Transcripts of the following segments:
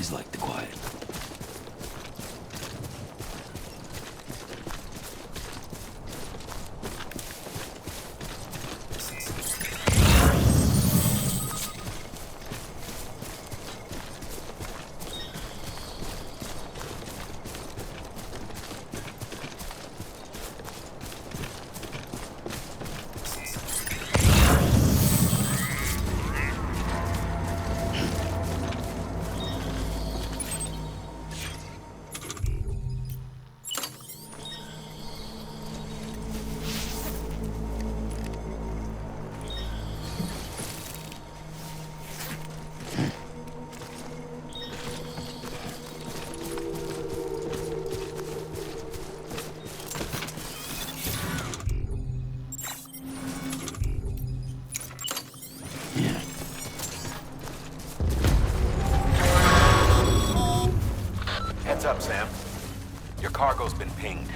always liked the quiet. Heads up, Sam. Your cargo's been pinged.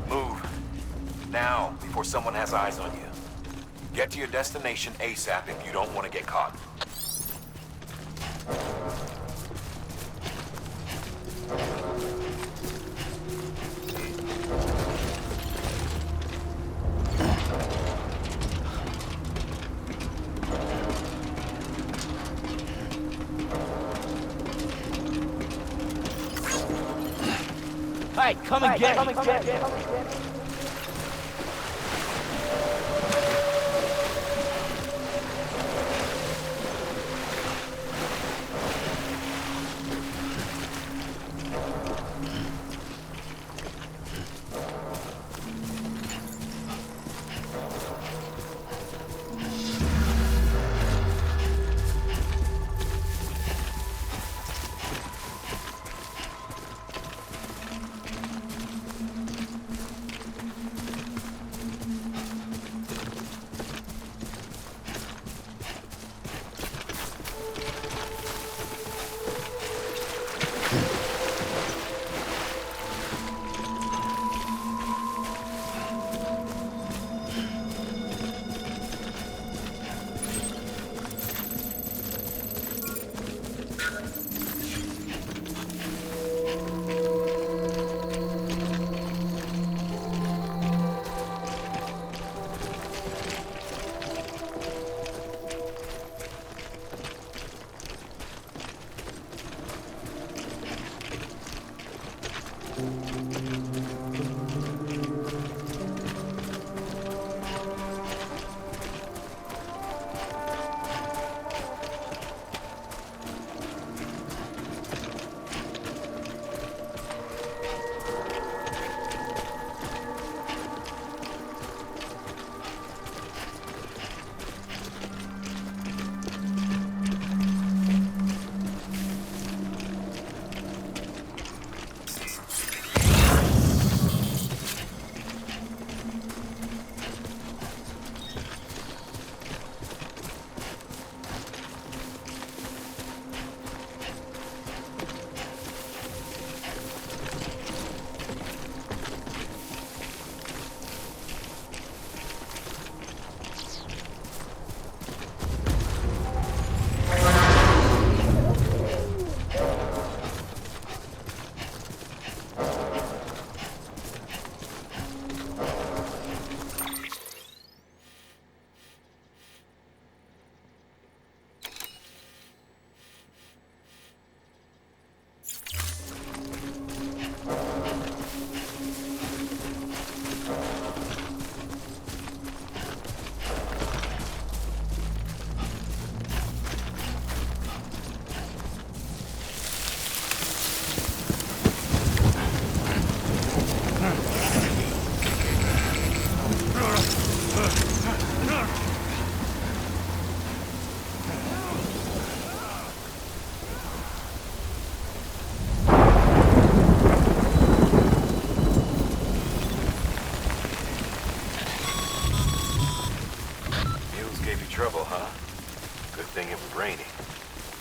Move. Now, before someone has eyes on you. Get to your destination ASAP if you don't want to get caught. Hey, come and get me!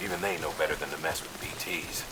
Even they know better than to mess with BTs.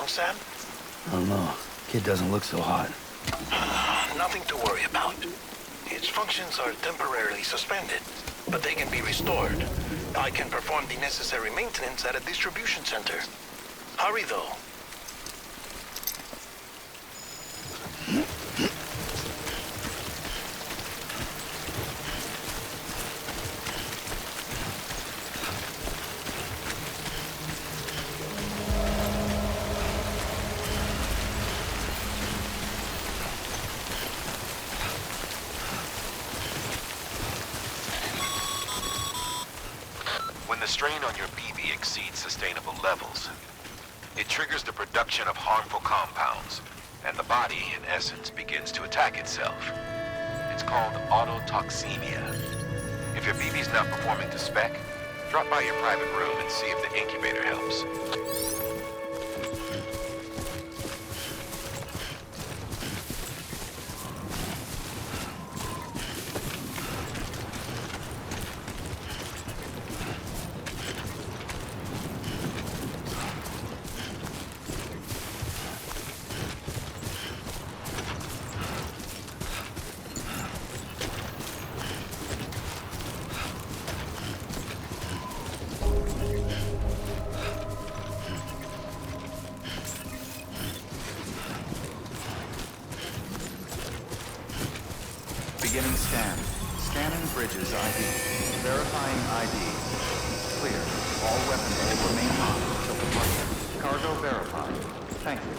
down, Sam? I don't know. Kid doesn't look so hot. Nothing to worry about. Its functions are temporarily suspended, but they can be restored. I can perform the necessary maintenance at a distribution center. Hurry, though. When the strain on your BB exceeds sustainable levels, it triggers the production of harmful compounds, and the body, in essence, begins to attack itself. It's called autotoxemia. If your BB's not performing to spec, drop by your private room and see if the incubator helps. Beginning scan. Scanning bridges ID. Verifying ID. Clear. All weapons will remain on until departure. Cargo verified. Thank you.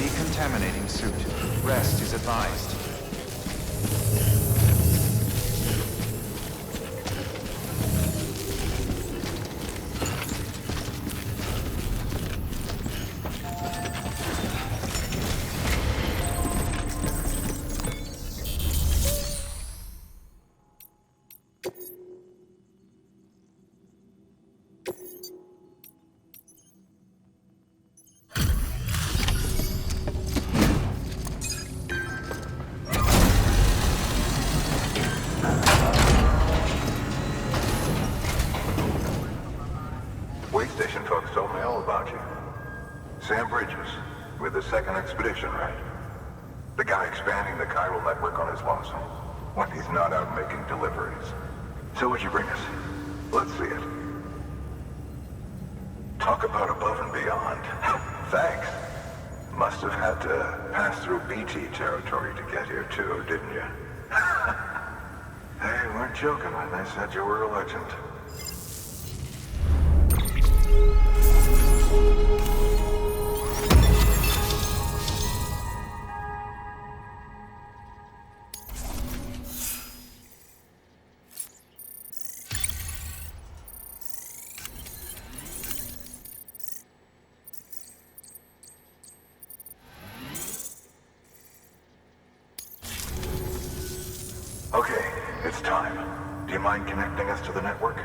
Decontaminating suit. Rest is advised. Station folks told me all about you. Sam Bridges, with the second expedition, right? The guy expanding the chiral network on his lonesome, when he's not out making deliveries. So what'd you bring us? Let's see it. Talk about above and beyond. Thanks. Must have had to pass through BT territory to get here too, didn't you? They weren't joking when they said you were a legend. Okay, it's time. Do you mind connecting us to the network?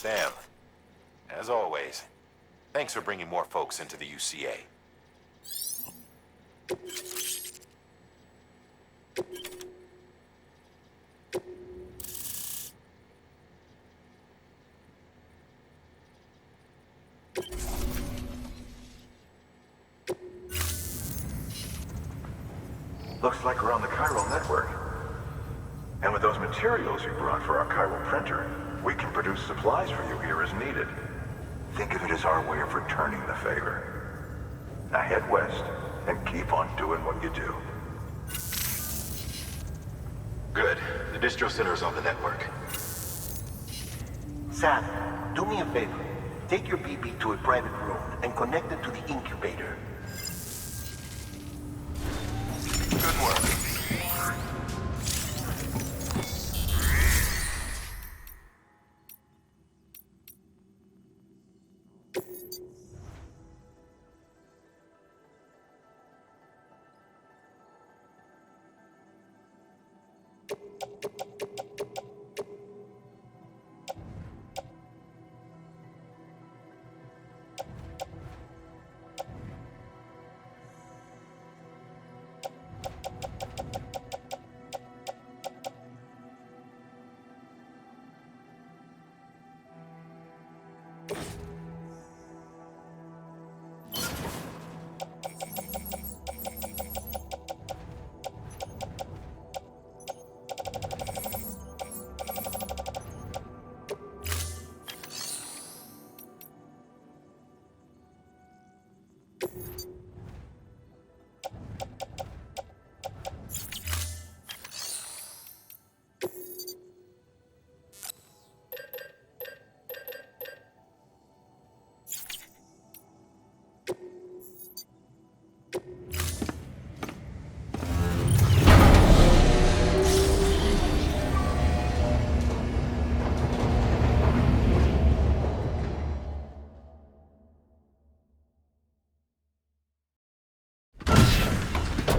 Sam, as always, thanks for bringing more folks into the UCA. Looks like we're on the chiral network. And with those materials you brought for our chiral printer, we can produce supplies for you here as needed. Think of it as our way of returning the favor. Now head west and keep on doing what you do. Good. The distro center is on the network. Sam, do me a favor. Take your BB to a private room and connect it to the incubator. Good work.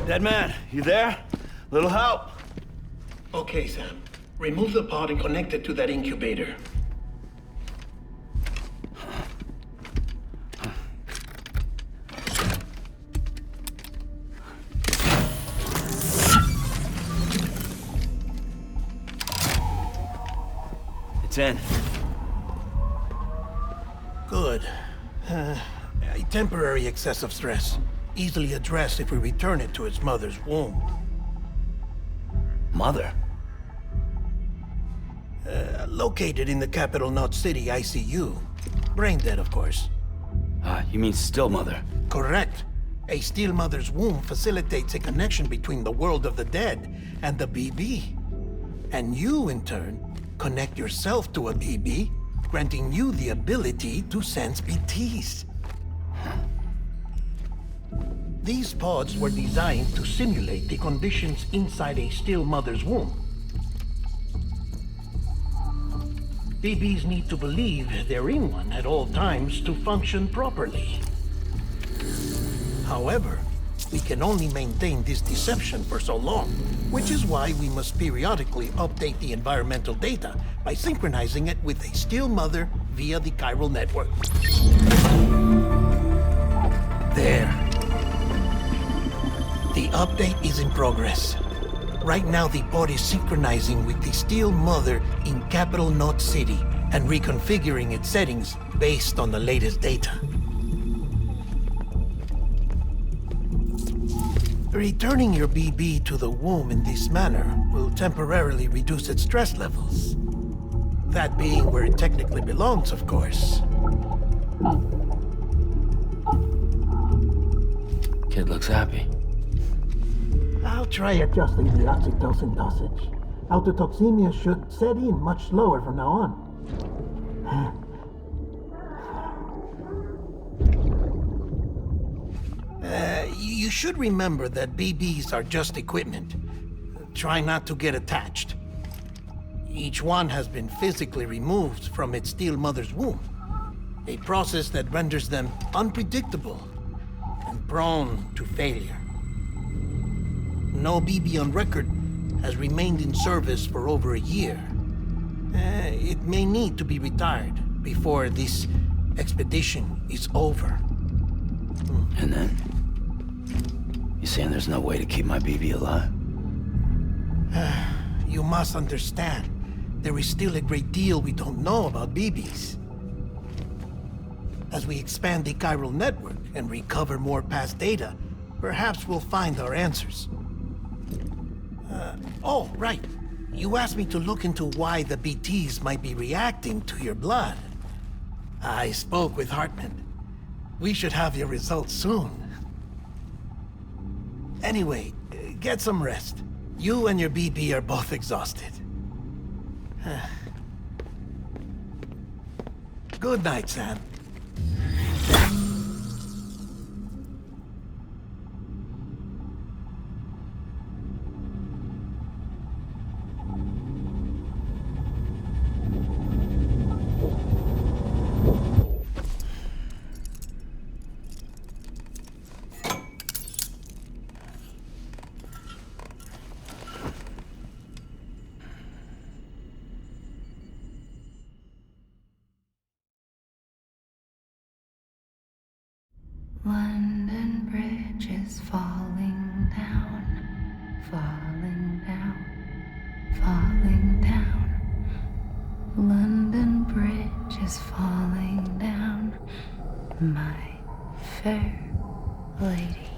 Dead man, you there? Little help? Okay, Sam. Remove the pod and connect it to that incubator. It's in. Good. A temporary excessive stress. Easily addressed if we return it to its mother's womb. Mother? Located in the capital Knot City ICU. Brain dead, of course. You mean still mother? Correct. A steel mother's womb facilitates a connection between the world of the dead and the BB. And you, in turn, connect yourself to a BB, granting you the ability to sense BTs. These pods were designed to simulate the conditions inside a still mother's womb. BBs need to believe they're in one at all times to function properly. However, we can only maintain this deception for so long, which is why we must periodically update the environmental data by synchronizing it with a still mother via the chiral network. There. The update is in progress. Right now, the pod is synchronizing with the Steel Mother in Capital Knot City and reconfiguring its settings based on the latest data. Returning your BB to the womb in this manner will temporarily reduce its stress levels. That being where it technically belongs, of course. Kid looks happy. I'll try adjusting the oxytocin dosage. Autotoxemia should set in much slower from now on. You should remember that BBs are just equipment. Try not to get attached. Each one has been physically removed from its steel mother's womb. A process that renders them unpredictable and prone to failure. No BB on record has remained in service for over a year. It may need to be retired before this expedition is over. And then? You saying there's no way to keep my BB alive? You must understand, there is still a great deal we don't know about BBs. As we expand the chiral network and recover more past data, perhaps we'll find our answers. Oh, right. You asked me to look into why the BTs might be reacting to your blood. I spoke with Hartman. We should have your results soon. Anyway, get some rest. You and your BB are both exhausted. Good night, Sam. London Bridge is falling down, falling down, falling down. London Bridge is falling down, my fair lady.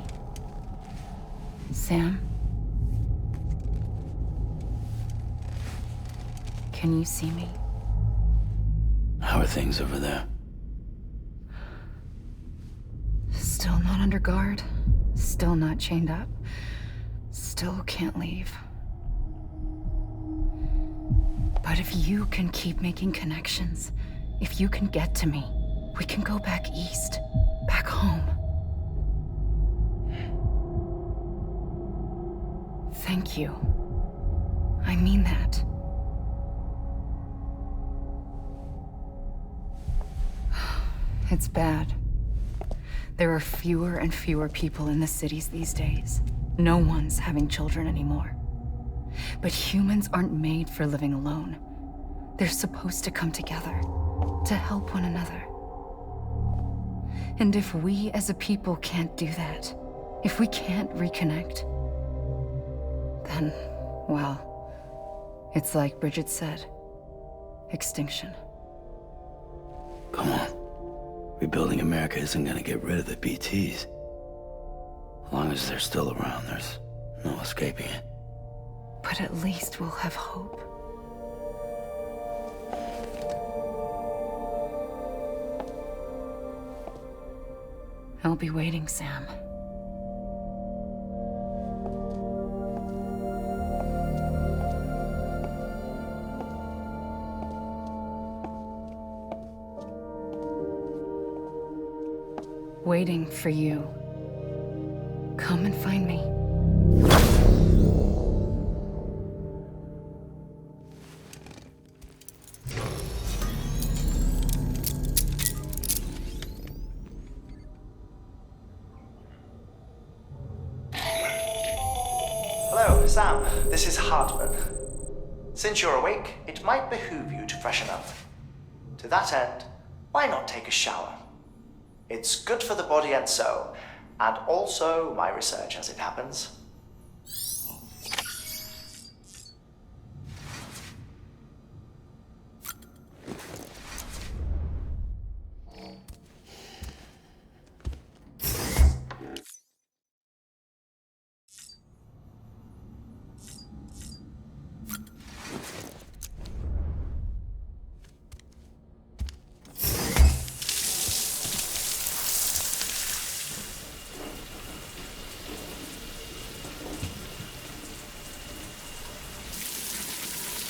Sam? Can you see me? How are things over there? Still not under guard, still not chained up, still can't leave. But if you can keep making connections, if you can get to me, we can go back east, back home. Thank you. I mean that. It's bad. There are fewer and fewer people in the cities these days. No one's having children anymore. But humans aren't made for living alone. They're supposed to come together, to help one another. And if we as a people can't do that, if we can't reconnect, then, well, it's like Bridget said, extinction. Come on. Rebuilding America isn't gonna get rid of the BTs. As long as they're still around, there's no escaping it. But at least we'll have hope. I'll be waiting, Sam. Waiting for you. Come and find me. Hello, Sam. This is Hartman. Since you're awake, it might behoove you to freshen up. To that end, why not take a shower? It's good for the body and soul, and also my research as it happens.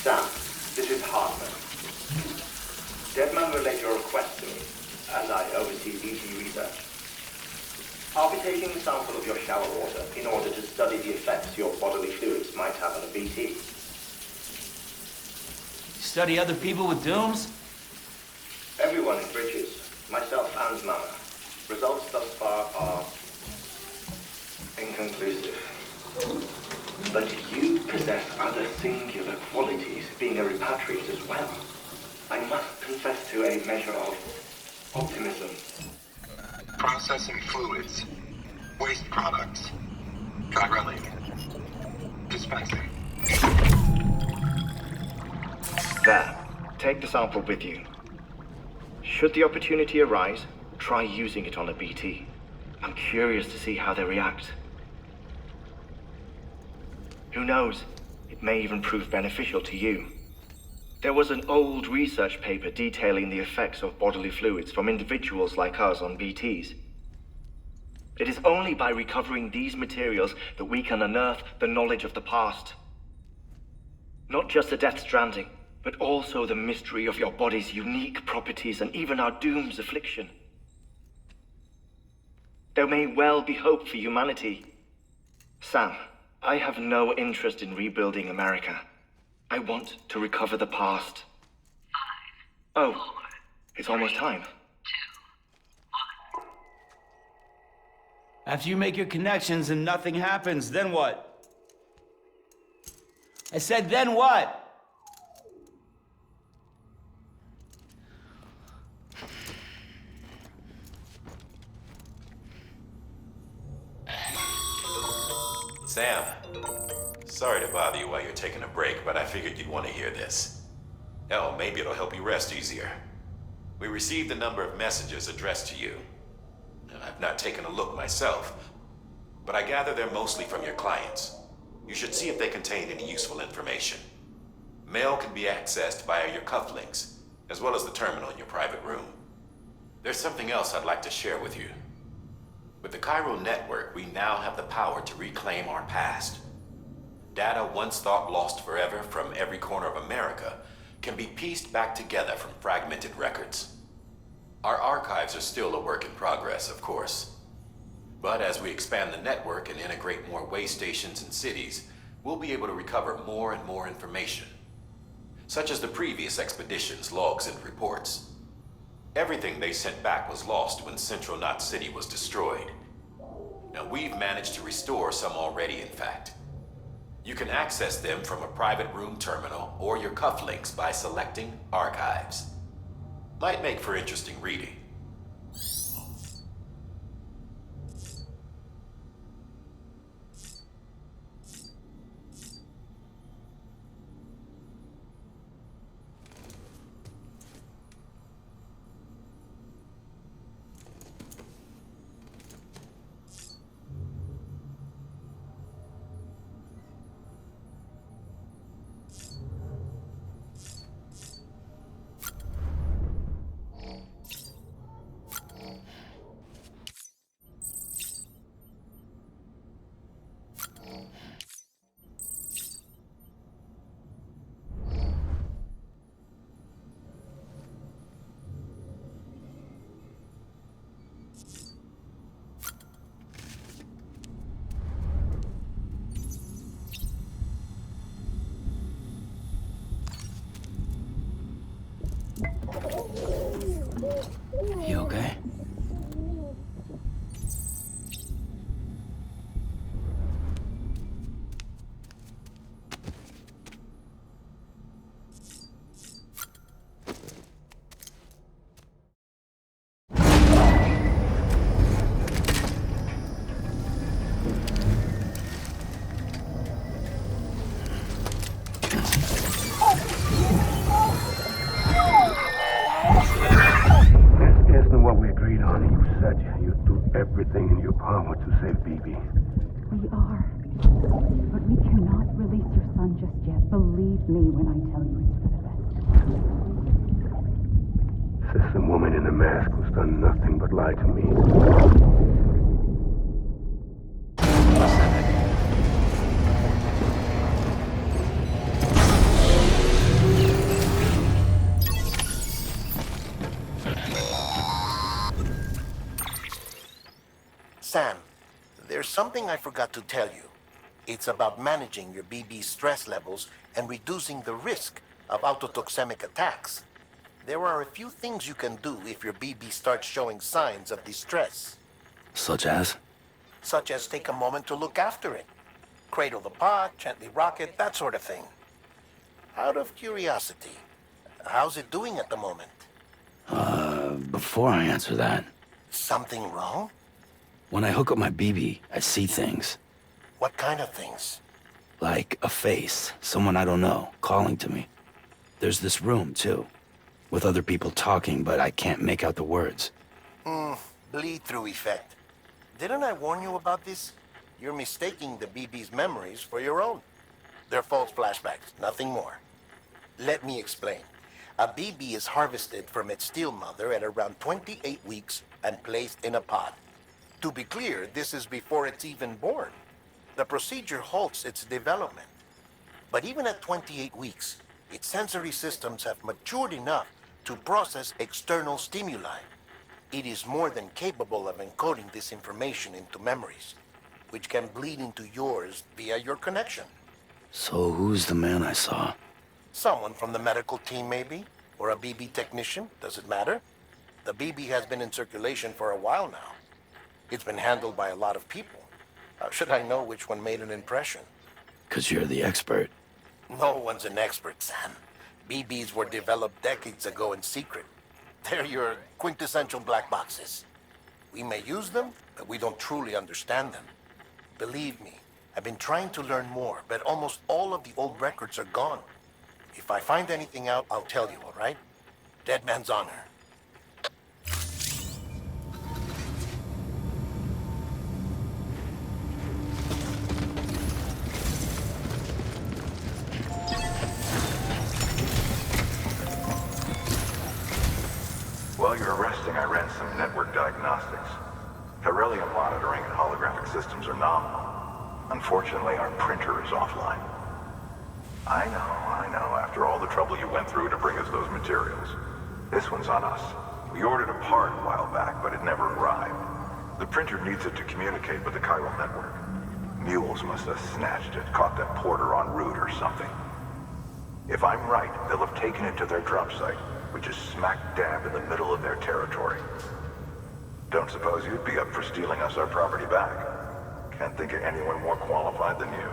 Sam, this is Hartman. Deadman relayed your request to me, as I oversee BT research. I'll be taking a sample of your shower water in order to study the effects your bodily fluids might have on a BT. Study other people with dooms? Everyone in Bridges, myself and Mama. Results thus far are inconclusive. But you possess other singular qualities, being a repatriate as well. I must confess to a measure of optimism. Processing fluids, waste products, drilling, dispensing. There, take the sample with you. Should the opportunity arise, try using it on a BT. I'm curious to see how they react. Who knows, it may even prove beneficial to you. There was an old research paper detailing the effects of bodily fluids from individuals like us on BTs. It is only by recovering these materials that we can unearth the knowledge of the past. Not just the Death Stranding, but also the mystery of your body's unique properties and even our doom's affliction. There may well be hope for humanity. Sam, I have no interest in rebuilding America. I want to recover the past. 5, 4, it's almost time. 2, 1. After you make your connections and nothing happens, then what? I said, then what? Sam, sorry to bother you while you're taking a break, but I figured you'd want to hear this. Hell, maybe it'll help you rest easier. We received a number of messages addressed to you. I've not taken a look myself, but I gather they're mostly from your clients. You should see if they contain any useful information. Mail can be accessed via your cufflinks, as well as the terminal in your private room. There's something else I'd like to share with you. With the Chiral network, we now have the power to reclaim our past. Data once thought lost forever from every corner of America can be pieced back together from fragmented records. Our archives are still a work in progress, of course. But as we expand the network and integrate more way stations and cities, we'll be able to recover more and more information, such as the previous expeditions' logs and reports. Everything they sent back was lost when Central Knot City was destroyed. Now, we've managed to restore some already, in fact. You can access them from a private room terminal or your cufflinks by selecting Archives. Might make for interesting reading. You okay? Everything in your power to save BB. We are. But we cannot release your son just yet. Believe me when I tell you it's for the best. System woman in the mask who's done nothing but lie to me. Sam, there's something I forgot to tell you. It's about managing your BB stress levels and reducing the risk of autotoxemic attacks. There are a few things you can do if your BB starts showing signs of distress. Such as? Such as take a moment to look after it. Cradle the pot, gently rock it, that sort of thing. Out of curiosity, how's it doing at the moment? Before I answer that... Something wrong? When I hook up my BB, I see things. What kind of things? Like a face, someone I don't know, calling to me. There's this room, too, with other people talking, but I can't make out the words. Bleed-through effect. Didn't I warn you about this? You're mistaking the BB's memories for your own. They're false flashbacks, nothing more. Let me explain. A BB is harvested from its steel mother at around 28 weeks and placed in a pod. To be clear, this is before it's even born. The procedure halts its development. But even at 28 weeks, its sensory systems have matured enough to process external stimuli. It is more than capable of encoding this information into memories, which can bleed into yours via your connection. So who's the man I saw? Someone from the medical team, maybe? Or a BB technician? Does it matter? The BB has been in circulation for a while now. It's been handled by a lot of people. How should I know which one made an impression? 'Cause you're the expert. No one's an expert, Sam. BBs were developed decades ago in secret. They're your quintessential black boxes. We may use them, but we don't truly understand them. Believe me, I've been trying to learn more, but almost all of the old records are gone. If I find anything out, I'll tell you, all right? Dead man's honor. While you're resting, I ran some network diagnostics. Beryllium monitoring and holographic systems are nominal. Unfortunately, our printer is offline. I know, after all the trouble you went through to bring us those materials. This one's on us. We ordered a part a while back, but it never arrived. The printer needs it to communicate with the chiral network. Mules must have snatched it, caught that porter en route or something. If I'm right, they'll have taken it to their drop site, which is smack dab in the middle of their territory. Don't suppose you'd be up for stealing us our property back? Can't think of anyone more qualified than you.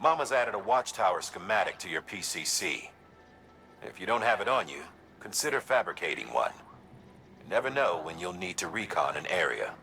Mama's added a watchtower schematic to your PCC. If you don't have it on you, consider fabricating one. You never know when you'll need to recon an area.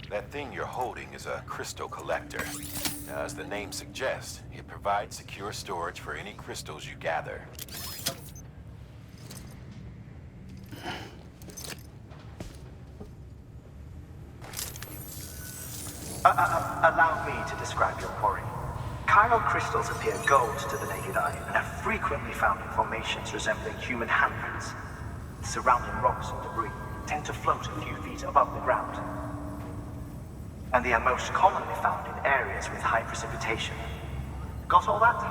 That thing you're holding is a crystal collector. Now, as the name suggests, it provides secure storage for any crystals you gather. Allow me to describe your quarry. Chiral crystals appear gold to the naked eye and are frequently found in formations resembling human handprints. Surrounding rocks and debris tend to float a few feet above the ground. And they are most commonly found in areas with high precipitation. Got all that?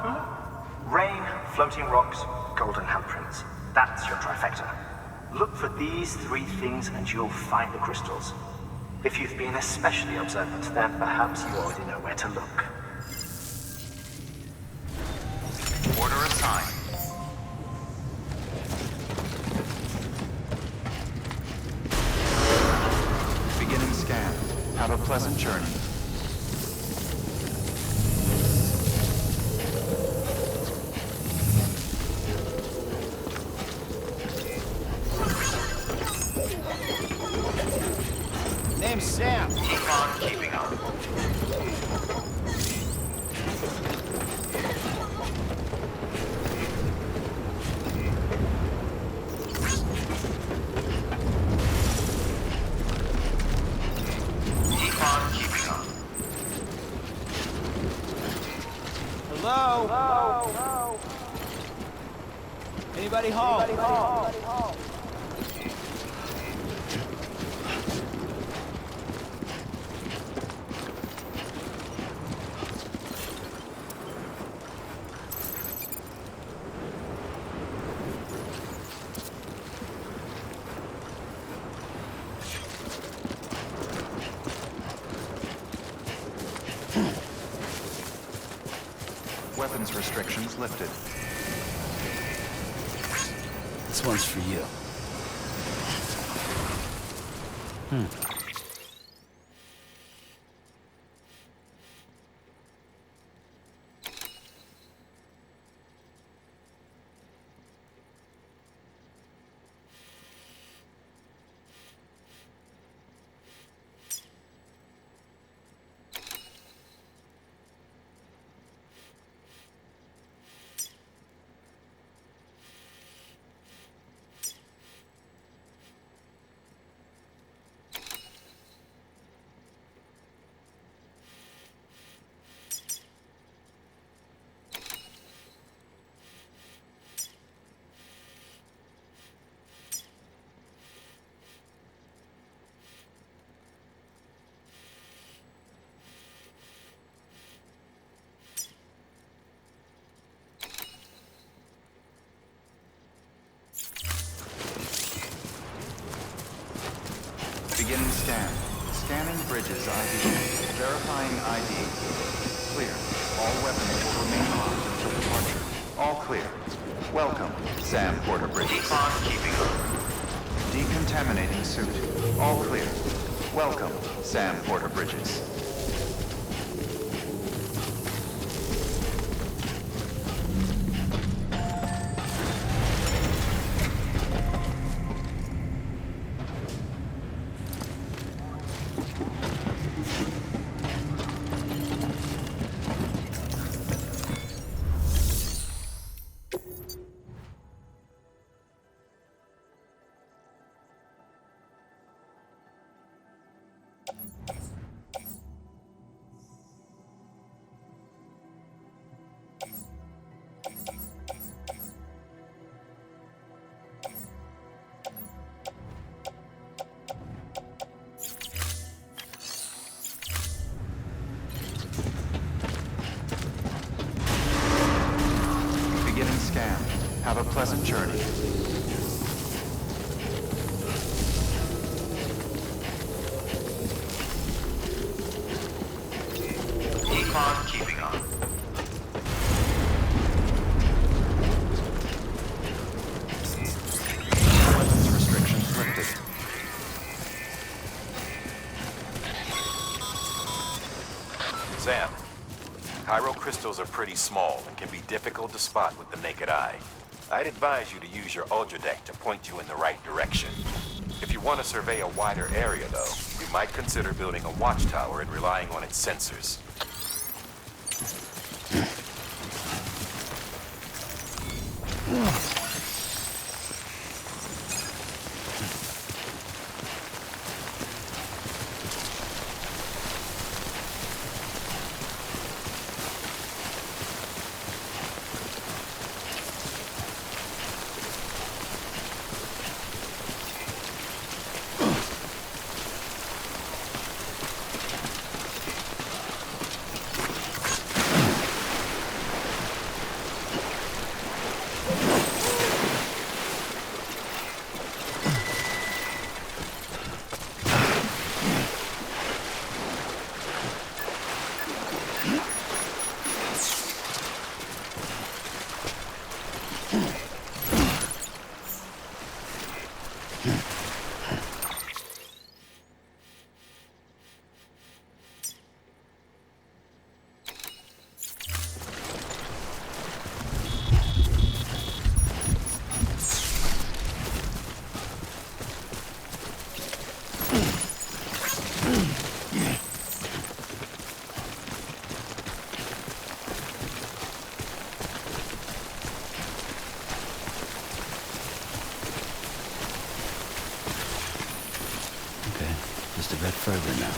Rain, floating rocks, golden handprints. That's your trifecta. Look for these three things and you'll find the crystals. If you've been especially observant, then perhaps you already know where to look. Order assigned. Beginning scan. Have a pleasant journey. Name's Sam. Keep on keeping on. Hello? Anybody home? weapons restrictions lifted. This one's for you. Beginning scan. Scanning bridges ID. Verifying ID. Clear. All weapons will remain locked until departure. All clear. Welcome, Sam Porter Bridges. Keeping on. Decontaminating suit. All clear. Welcome, Sam Porter Bridges. Have a pleasant journey. Econ keeping on. Weapons restrictions lifted. Sam, Cairo crystals are pretty small and can be difficult to spot with the naked eye. I'd advise you to use your Ultra deck to point you in the right direction. If you want to survey a wider area, though, you might consider building a watchtower and relying on its sensors. Just a bit further now.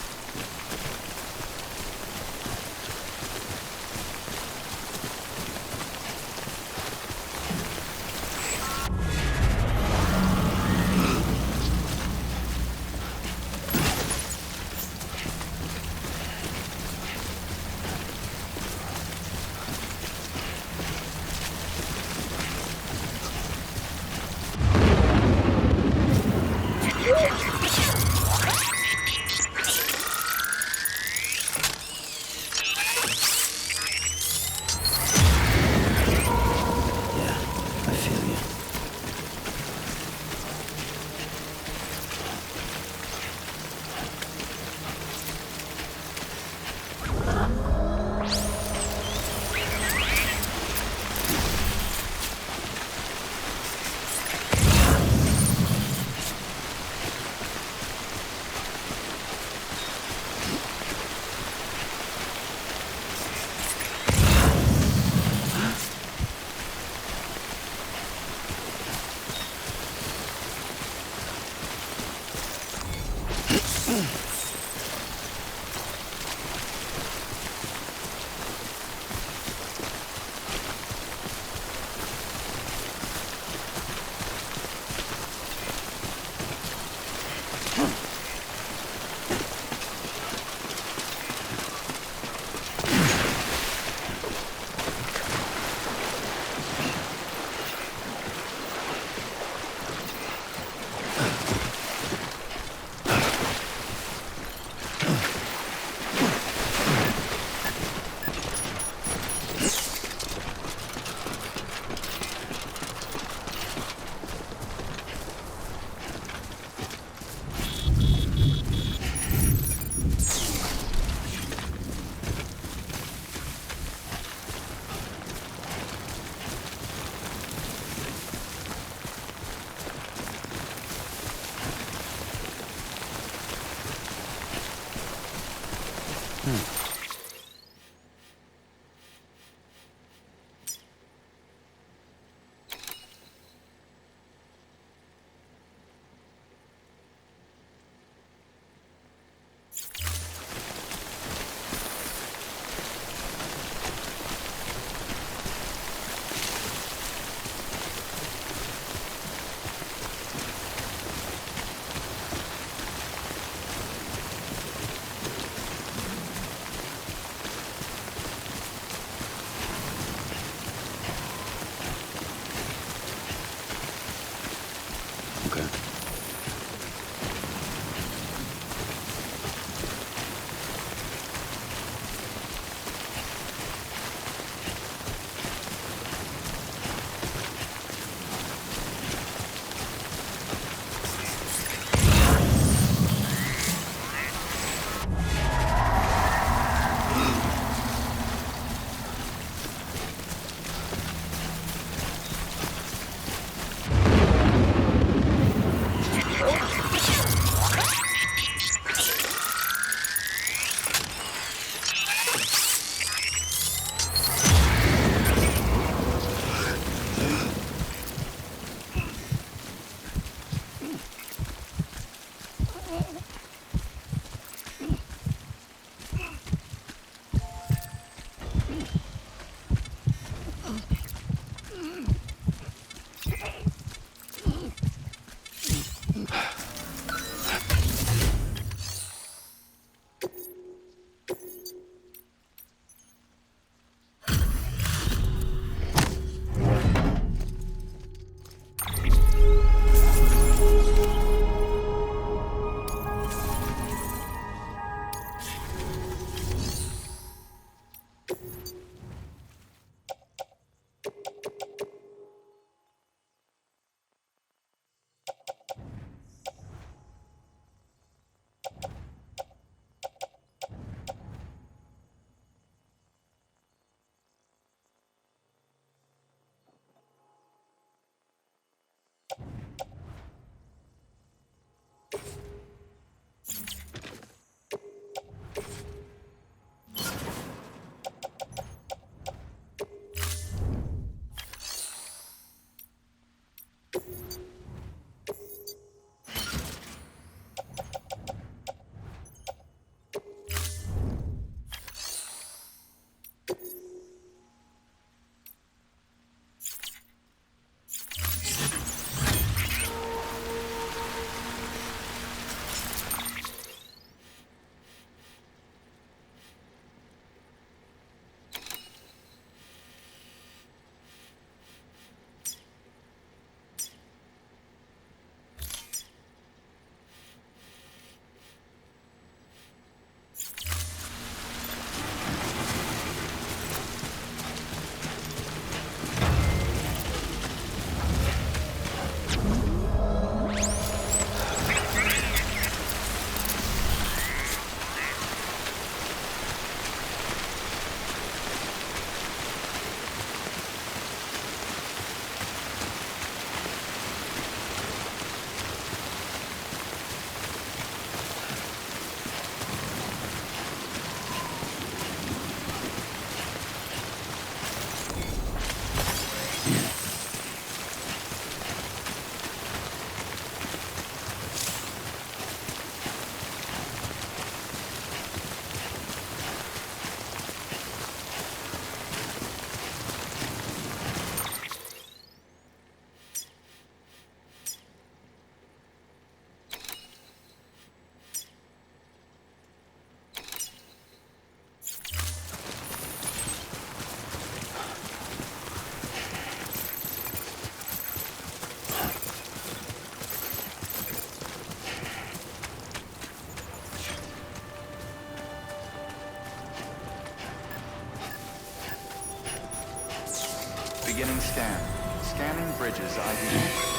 Beginning scan. Scanning bridges ID.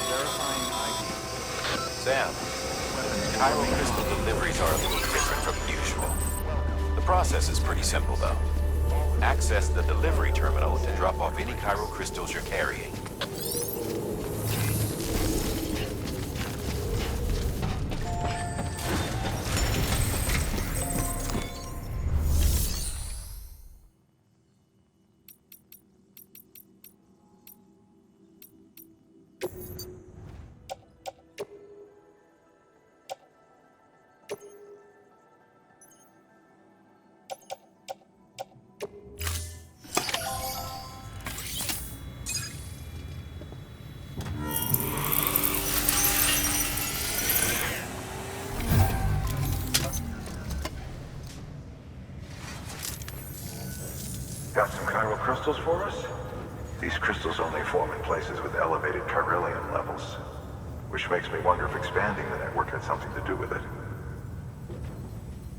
Verifying ID. Sam, chiral crystal deliveries are a little different from usual. The process is pretty simple, though. Access the delivery terminal to drop off any chiral crystals you're carrying. Got some chiral crystals for us? These crystals only form in places with elevated chiralium levels, which makes me wonder if expanding the network had something to do with it.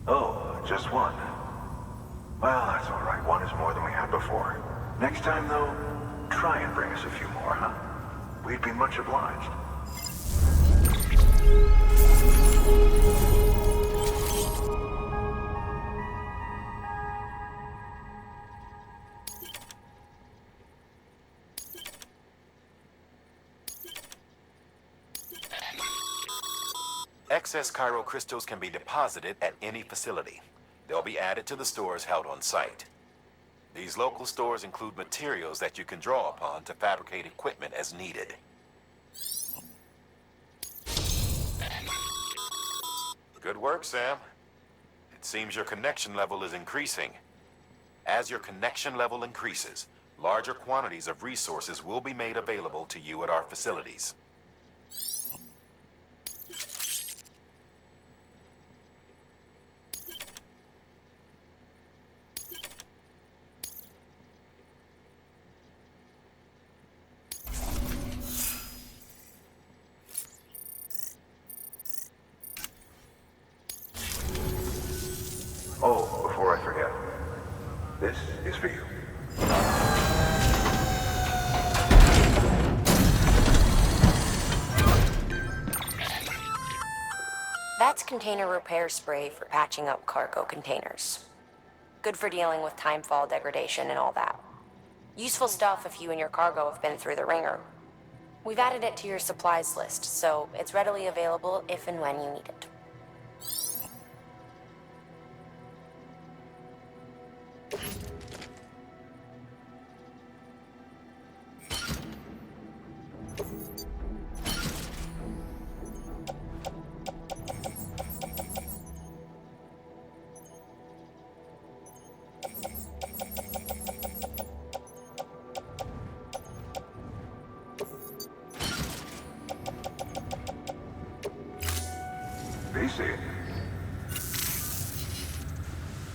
Oh, just one. Well, that's all right. One is more than we had before. Next time, though, try and bring us a few more, huh? We'd be much obliged. Excess chiral crystals can be deposited at any facility. They'll be added to the stores held on site. These local stores include materials that you can draw upon to fabricate equipment as needed. Good work, Sam. It seems your connection level is increasing. As your connection level increases, larger quantities of resources will be made available to you at our facilities. Oh, before I forget, this is for you. That's container repair spray for patching up cargo containers. Good for dealing with timefall degradation and all that. Useful stuff if you and your cargo have been through the ringer. We've added it to your supplies list, so it's readily available if and when you need it.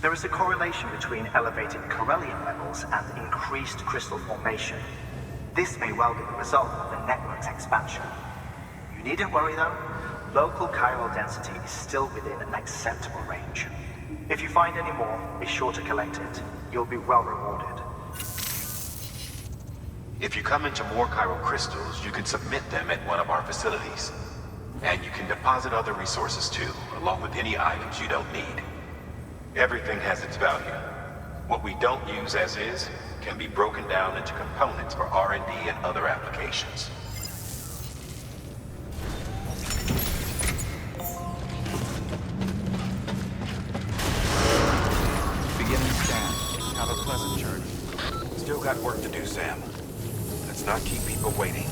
There is a correlation between elevated chiralium levels and increased crystal formation. This may well be the result of the network's expansion. You needn't worry though, local chiral density is still within an acceptable range. If you find any more, be sure to collect it. You'll be well rewarded. If you come into more chiral crystals, you can submit them at one of our facilities. And you can deposit other resources too, along with any items you don't need. Everything has its value. What we don't use as is can be broken down into components for R&D and other applications. Beginning scan. Have a pleasant journey. Still got work to do, Sam. Let's not keep people waiting.